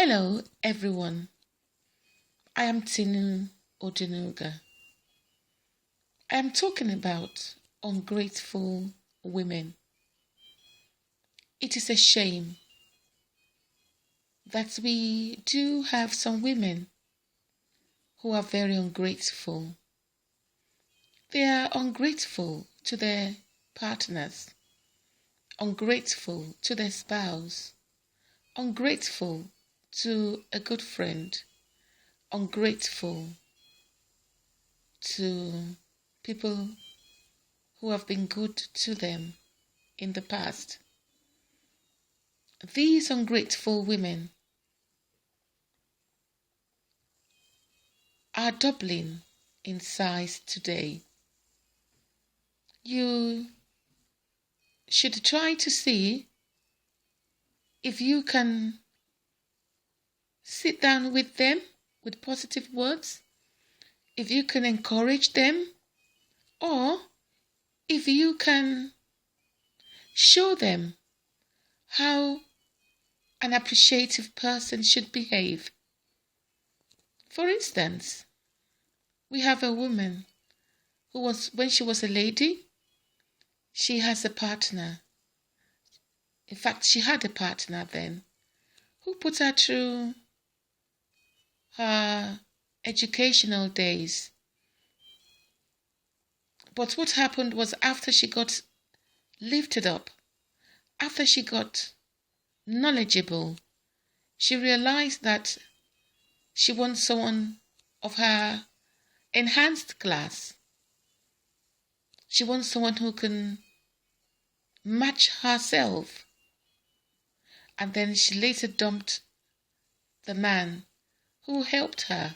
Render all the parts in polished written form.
Hello, everyone. I am Tinu Odenuga. I am talking about ungrateful women. It is a shame that we do have some women who are very ungrateful. They are ungrateful to their partners, ungrateful to their spouse, ungrateful to a good friend, ungrateful to people who have been good to them in the past. These ungrateful women are doubling in size today. You should try to see if you can sit down with them with positive words, if you can encourage them, or if you can show them how an appreciative person should behave. For instance, we have a woman who was, when she was a lady, she has a partner. In fact, she had a partner then who put her through her educational days. But what happened was, after she got lifted up, after she got knowledgeable, she realized that she wants someone of her enhanced class. She wants someone who can match herself. And then she later dumped the man who helped her.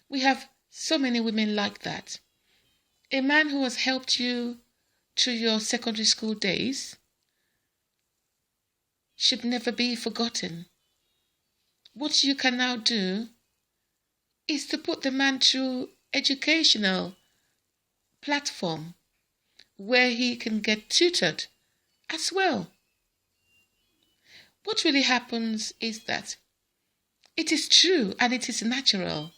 We have so many women like that. A man who has helped you through your secondary school days should never be forgotten. What you can now do is to put the man through educational platform where he can get tutored as well. What really happens is that it is true and it is natural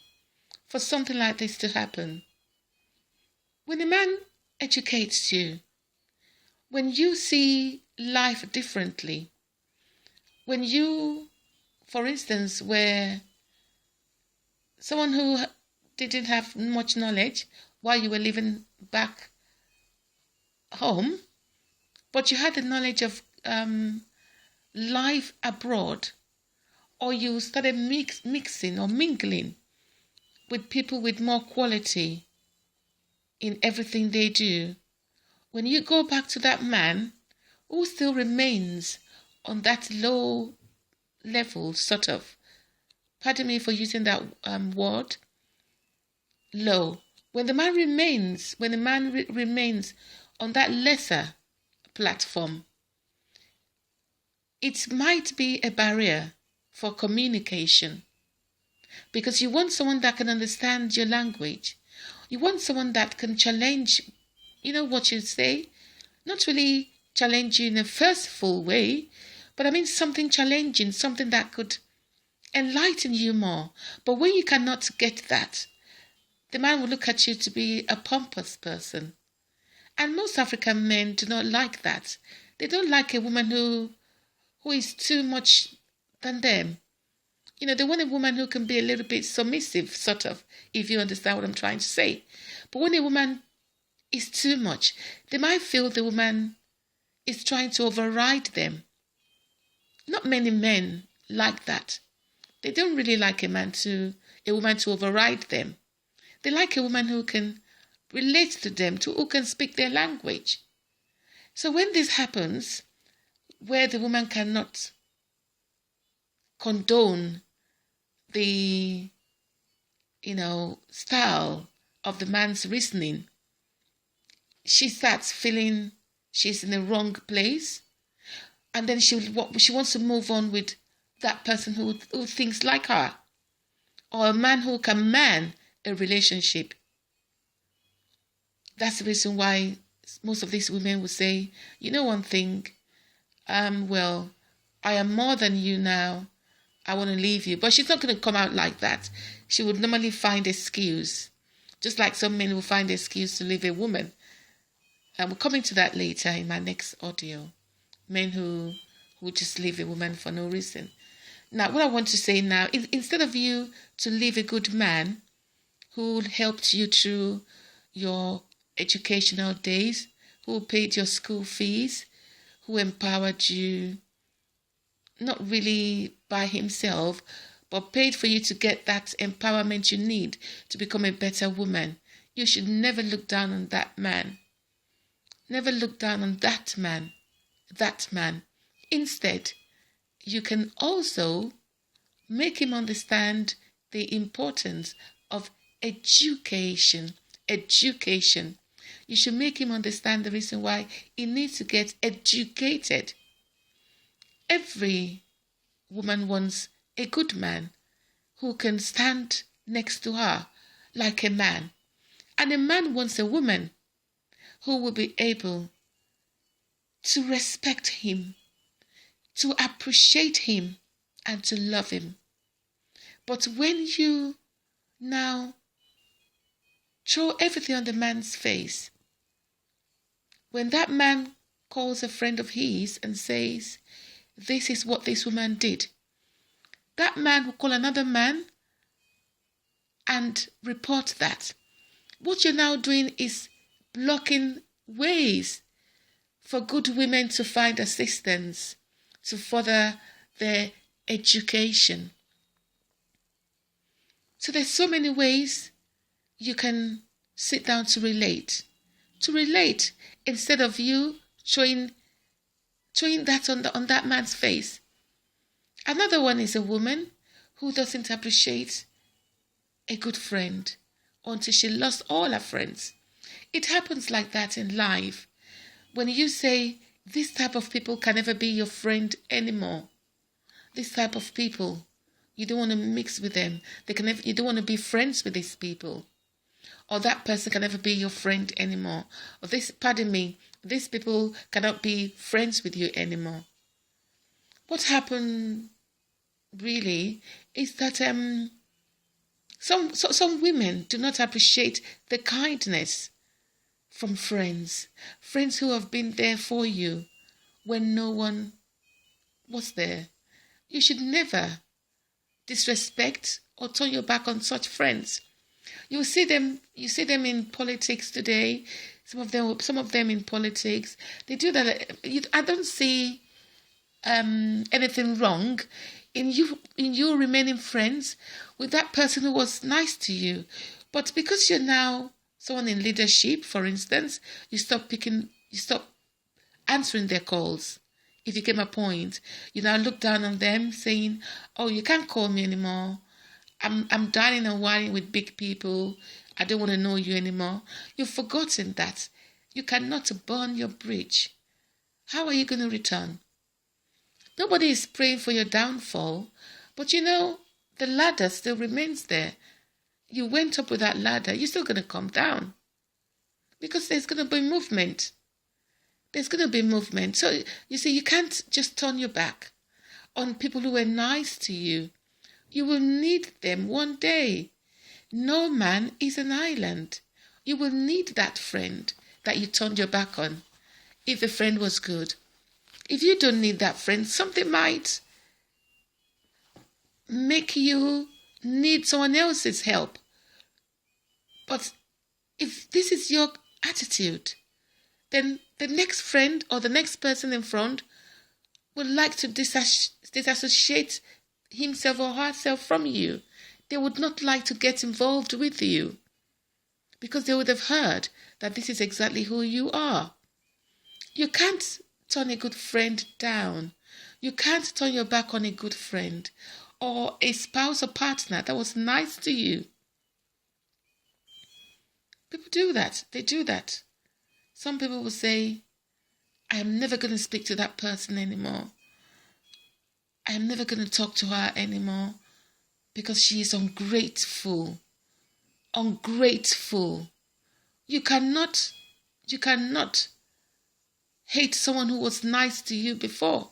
for something like this to happen. When a man educates you, when you see life differently, when you, for instance, were someone who didn't have much knowledge while you were living back home, but you had the knowledge of life abroad, or you started mixing or mingling with people with more quality in everything they do. When you go back to that man who still remains on that low level, sort of, pardon me for using that word, low. When the man remains on that lesser platform, it might be a barrier for communication, because you want someone that can understand your language. You want someone that can challenge, what you say, not really challenge you in a forceful way, but I mean something challenging, something that could enlighten you more. But when you cannot get that, the man will look at you to be a pompous person. And most African men do not like that. They don't like a woman who is too much than them. They want a woman who can be a little bit submissive, sort of, if you understand what I'm trying to say. But when a woman is too much, they might feel the woman is trying to override them. Not many men like that. They don't really like a woman to override them. They like a woman who can relate to them, who can speak their language. So when this happens, where the woman cannot condone the, style of the man's reasoning, she starts feeling she's in the wrong place, and then she wants to move on with that person who thinks like her, or a man who can man a relationship. That's the reason why most of these women will say, one thing, well, I am more than you now. I want to leave you. But she's not going to come out like that. She would normally find excuse. Just like some men will find excuse to leave a woman. And we're coming to that later in my next audio. Men who just leave a woman for no reason. Now, what I want to say now is, instead of you to leave a good man who helped you through your educational days, who paid your school fees, who empowered you, not really by himself, but paid for you to get that empowerment you need to become a better woman, you should never look down on that man. Never look down on that man. That man. Instead, you can also make him understand the importance of education. Education. You should make him understand the reason why he needs to get educated. Every woman wants a good man who can stand next to her like a man. And a man wants a woman who will be able to respect him, to appreciate him, and to love him. But when you now throw everything on the man's face, when that man calls a friend of his and says, this is what this woman did, that man will call another man and report that. What you're now doing is blocking ways for good women to find assistance to further their education. So there's so many ways you can sit down to relate. To relate, instead of you throwing that on that man's face. Another one is a woman who doesn't appreciate a good friend until she lost all her friends. It happens like that in life. When you say, this type of people can never be your friend anymore. This type of people, you don't want to mix with them. You don't want to be friends with these people. Or that person can never be your friend anymore. Or these people cannot be friends with you anymore. What happened really is that some women do not appreciate the kindness from friends who have been there for you when no one was there. You should never disrespect or turn your back on such friends. You see them in politics today. Some of them in politics. They do that. I don't see anything wrong in you remaining friends with that person who was nice to you. But because you're now someone in leadership, for instance, you stop answering their calls. If you came a point, you now look down on them saying, oh, you can't call me anymore. I'm dining and whining with big people. I don't want to know you anymore. You've forgotten that you cannot burn your bridge. How are you going to return? Nobody is praying for your downfall, but the ladder still remains there. You went up with that ladder, you're still going to come down. Because there's going to be movement. There's going to be movement. So, you see, you can't just turn your back on people who were nice to you. You will need them one day. No man is an island. You will need that friend that you turned your back on if the friend was good. If you don't need that friend, something might make you need someone else's help. But if this is your attitude, then the next friend or the next person in front would like to disassociate himself or herself from you. They would not like to get involved with you because they would have heard that this is exactly who you are. You can't turn a good friend down. You can't turn your back on a good friend or a spouse or partner that was nice to you. People do that. They do that. Some people will say, I am never going to speak to that person anymore. I am never going to talk to her anymore because she is ungrateful. Ungrateful. You cannot hate someone who was nice to you before.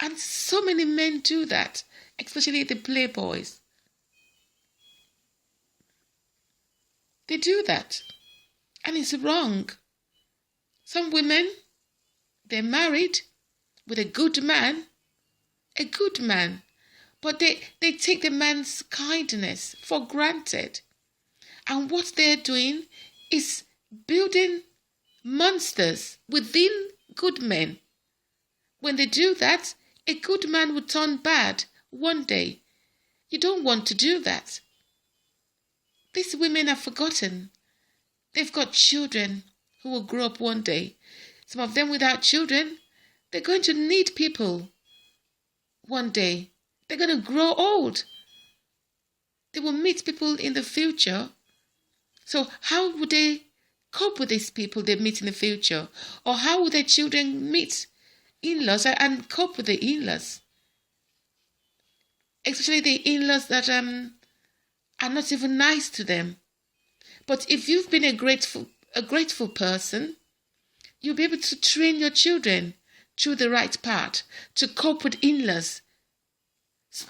And so many men do that, especially the playboys. They do that. And it's wrong. Some women, they're married with a good man, but they take the man's kindness for granted. And what they're doing is building monsters within good men. When they do that, a good man will turn bad one day. You don't want to do that. These women have forgotten. They've got children who will grow up one day. Some of them without children, they're going to need people one day. They're going to grow old. They will meet people in the future. So how would they cope with these people they meet in the future? Or how would their children meet in-laws and cope with the in-laws? Especially the in-laws that are not even nice to them. But if you've been a grateful person, you'll be able to train your children through the right path to cope with in-laws.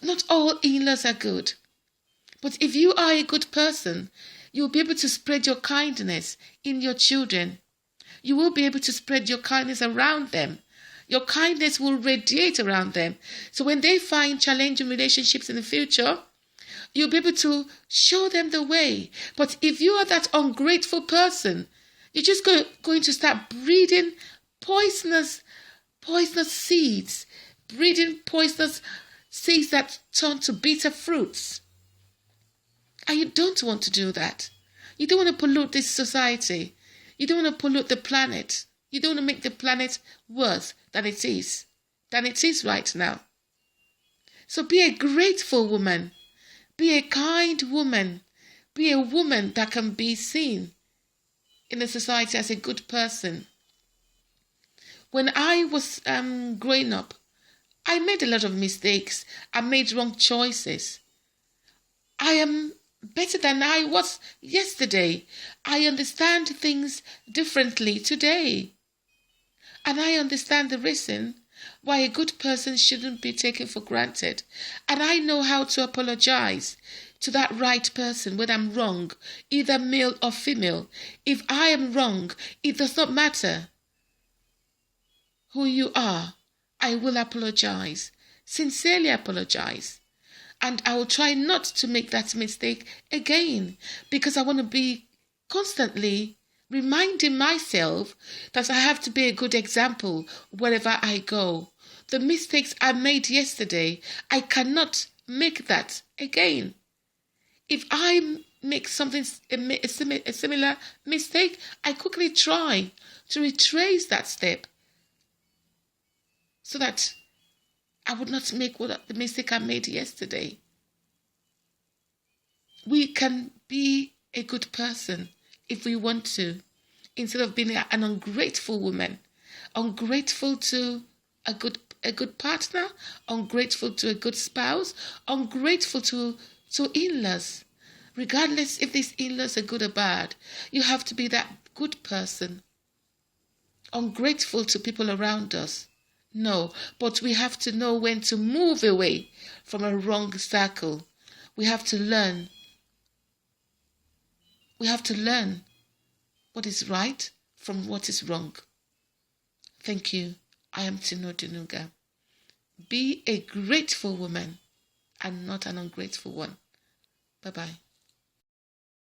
Not all in-laws are good. But if you are a good person, you'll be able to spread your kindness in your children. You will be able to spread your kindness around them. Your kindness will radiate around them. So when they find challenging relationships in the future, you'll be able to show them the way. But if you are that ungrateful person, you're just going to start breeding poisonous seeds, breeding poisonous seeds that turn to bitter fruits. And you don't want to do that. You don't want to pollute this society. You don't want to pollute the planet. You don't want to make the planet worse than it is right now. So be a grateful woman. Be a kind woman. Be a woman that can be seen in the society as a good person. When I was growing up, I made a lot of mistakes. I made wrong choices. I am better than I was yesterday. I understand things differently today. And I understand the reason why a good person shouldn't be taken for granted. And I know how to apologize to that right person when I'm wrong, either male or female. If I am wrong, it does not matter who you are. I will apologize, sincerely apologize. And I will try not to make that mistake again, because I want to be constantly reminding myself that I have to be a good example wherever I go. The mistakes I made yesterday, I cannot make that again. If I make a similar mistake, I quickly try to retrace that step so that I would not make the mistake I made yesterday. We can be a good person if we want to, instead of being an ungrateful woman, ungrateful to a good partner, ungrateful to a good spouse, ungrateful to in-laws. Regardless if these in-laws are good or bad, you have to be that good person. Ungrateful to people around us. No, but we have to know when to move away from a wrong circle. We have to learn. We have to learn what is right from what is wrong. Thank you. I am Tino Dinuga. Be a grateful woman and not an ungrateful one. Bye-bye.